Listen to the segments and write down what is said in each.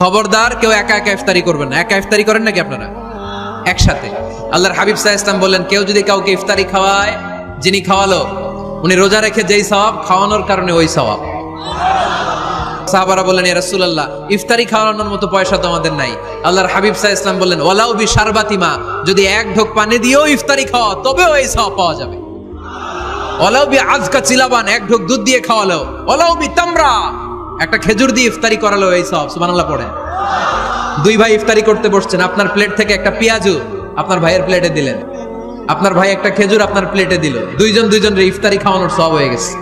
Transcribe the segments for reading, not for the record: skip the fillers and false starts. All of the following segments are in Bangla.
খবরদার কেউ একা একা ইফতারি করবেন না। একা ইফতারি করেন নাকি আপনারা? একসাথে। আল্লাহর হাবিব সাল্লাল্লাহু আলাইহি ওয়াসাল্লাম বললেন, কেউ যদি কাউকে ইফতারি খাওয়ায়, যিনি খাওয়ালো উনি রোজা রেখে যেই সওয়াব, খাওয়ানোর কারণে ওই সওয়াব। সাহাবারা বললেন, ইয়া রাসূলুল্লাহ, ইফতারি খাওয়ানোর মতো পয়সা তো আমাদের নাই। আল্লাহর হাবিব সাল্লাল্লাহু আলাইহি ওয়াসাল্লাম বললেন, ওয়ালাউ বি শারবাতিমা, যদি এক ঢোক পানি দিয়েও ইফতারি খাওয়া তবেও এই সওয়াব পাওয়া যাবে। ওয়ালাউ বি আযকা চিলাবান, এক ঢোক দুধ দিয়ে খাওয়ালো। ওয়ালাউ বি তামরা, একটা খেজুর দিয়ে ইফতারি করালো এই সওয়াব। সুবহানাল্লাহ পড়েন। দুই ভাই ইফতারি করতে বসছেন, আপনার প্লেট থেকে একটা পেঁয়াজু আপনার ভাইয়ের প্লেটে দিলেন, আপনার ভাই একটা খেজুর আপনার প্লেটে দিল, দুইজনের ইফতারি খাওয়ানোর সওয়াব হয়ে গেছে।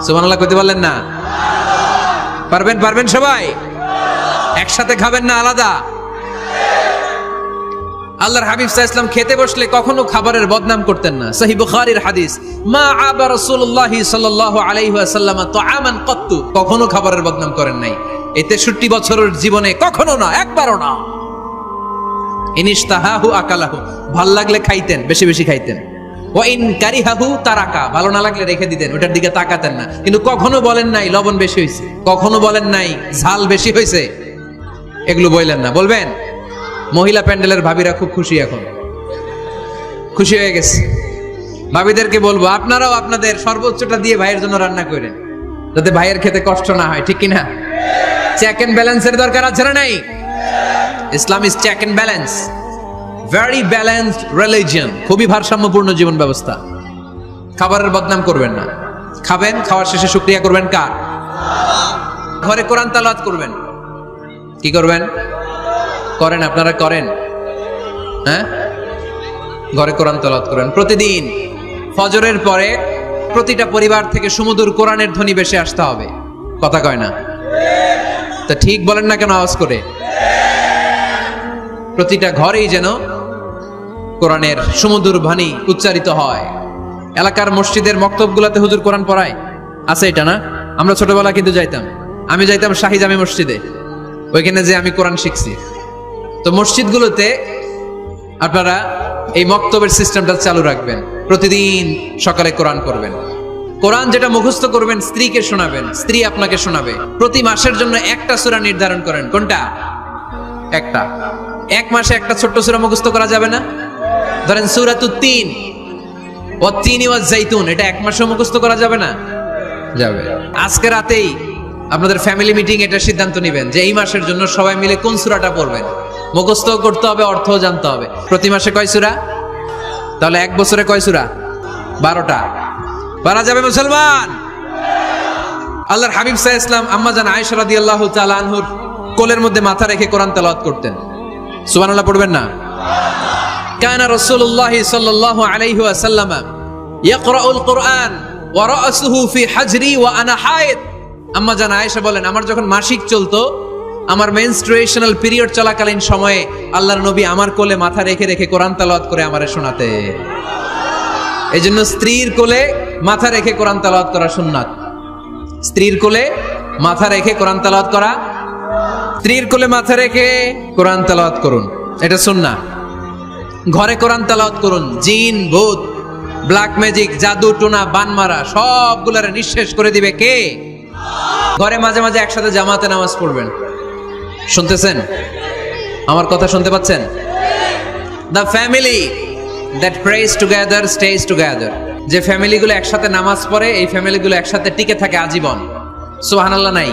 সুবহানাল্লাহ কইতে পারলেন না? পারবেন সবাই? একসাথে খাবেন না আলাদা? আল্লাহর হাবিব সাল্লাল্লাহু আলাইহি ওয়াসাল্লাম খেতে বসলে কখনো খাবারের বদনাম করতেন না। সহিহ বুখারীর হাদিস, মা আবা রাসূলুল্লাহ সাল্লাল্লাহু আলাইহি ওয়াসাল্লাম তাআমান কত্তু, কখনো খাবারের বদনাম করেন নাই। এই 63 বছরের জীবনে কখনো না, একবারও না। ইনিশতাহাহু আকালাহু, ভাল লাগলে খাইতেন, বেশি বেশি খাইতেন। ওয়া ইন কারিহাহু তারাকা, ভালো না লাগলে রেখে দিতেন, ওটার দিকে তাকাতেন না। কিন্তু কখনো বলেন নাই লবণ বেশি হইছে, কখনো বলেন নাই ঝাল বেশি হইছে, এগুলো বললেন না। বলবেন? মহিলা প্যান্ডেলের ভাবিরা খুব খুশি, এখন খুশি হয়ে গেছে। ভাবিদেরকে বলবো, আপনারাও আপনাদের সর্বোচ্চটা দিয়ে ভাইয়ের জন্য রান্না করেন, যাতে ভাইয়ের খেতে কষ্ট না হয়, ঠিক কিনা? চেক এন্ড ব্যালেন্সের দরকার আছে না নাই? Islam is check and balance, very balanced religion, খুবই ভারসাম্যপূর্ণ জীবন ব্যবস্থা। খাবারের বদনাম করবেন না। খাবেন, খাওয়ার শেষে শুকরিয়া করবেন কার? ঘরে কোরআন তেলাওয়াত করবেন। কি করবেন? করেন, আপনারা করেন? হ্যাঁ, ঘরে কোরআন তেলাওয়াত করেন প্রতিদিন। ফজরের পরে প্রতিটা পরিবার থেকে সুমধুর কোরআনের ধ্বনি ভেসে আসতে হবে। কথা কয় না? তা ঠিক বলেন না কেন আওয়াজ করে? প্রতিটা ঘরেই যেন কোরআনের সুমধুর বাণী উচ্চারিত হয়। এলাকার মসজিদের মক্তবগুলোতে হুজুর কোরআন পড়ায়, আছে এটা না? আমরা ছোটবেলা কিন্তু যাইতাম, আমি যাইতাম শাহী জামি মসজিদে, ওইখানে যে আমি কোরআন শিখছি। তো মসজিদগুলোতে আপনারা এই মক্তবের সিস্টেমটা চালু রাখবেন, প্রতিদিন সকালে কোরআন পড়বেন। কোরআন যেটা মুখস্থ করবেন স্ত্রীকে শোনাবেন, স্ত্রী আপনাকে শোনাবে। প্রতি মাসের জন্য একটা সূরা নির্ধারণ করেন। কোনটা? একটা। এক মাসে একটা ছোট্ট সূরা মুখস্থ করা যাবে না? ধরেন সূরাতুত তিন, ওয়াত-তিনি ওয়াজ-জাইতুন, এটা এক মাসে মুখস্থ করা যাবে না? যাবে। আজকে রাতেই আপনাদের ফ্যামিলি মিটিং এটা সিদ্ধান্ত নেবেন যে এই মাসের জন্য সবাই মিলে কোন সূরাটা পড়বেন। মুখস্থ করতে হবে, অর্থও জানতে হবে। প্রতি মাসে কয় সূরা? তাহলে এক বছরে কয় সূরা? 12টা। পারা যাবে মুসলমান? আল্লাহর হাবিব সাল্লাল্লাহু আলাইহি ওয়াসাল্লাম আম্মা জান আয়েশা রাদিয়াল্লাহু তাআলা আনহুর কোলের মধ্যে মাথা রেখে কোরআন তেলাওয়াত করতেন। সুবহানাল্লাহ পড়বেন না? কানা রাসূলুল্লাহ সাল্লাল্লাহু আলাইহি ওয়াসাল্লাম ইয়াকরাউল কুরআন ওয়া রাসুহু ফি হাজরি ওয়া আনা হায়েদ। আম্মা জান আয়েশা বলেন, আমার যখন মাসিক চলতো, আমার মেনস্ট্রুয়েশনাল পিরিয়ড চলাকালীন সময়ে আল্লাহর নবী আমার কোলে মাথা রেখে রেখে কোরআন তেলাওয়াত করে আমারে শোনাতে। এইজন্য স্ত্রীর কোলে মাথা রেখে কোরআন তেলাওয়াত করা সুন্নাত। স্ত্রীর কোলে মাথা রেখে কোরআন তেলাওয়াত করা, স্ত্রীর কোলে মাথা রেখে কোরআন তেলাওয়াত করুন, এটা সুন্নাহ। ঘরে কোরআন তেলাওয়াত করুন। জিন, ভূত, ব্ল্যাক ম্যাজিক, জাদু টোনা, বানমারা সবগুলারে নিঃশেষ করে দিবে কে? ঘরে মাঝে মাঝে একসাথে জামাতে নামাজ পড়বেন। শুনতেছেন? আমার কথা শুনতে পাচ্ছেন? The family that prays together stays together, যে ফ্যামিলিগুলো একসাথে নামাজ পড়ে এই ফ্যামিলিগুলো একসাথে টিকে থাকে আজীবন। সুবহানাল্লাহ নাই?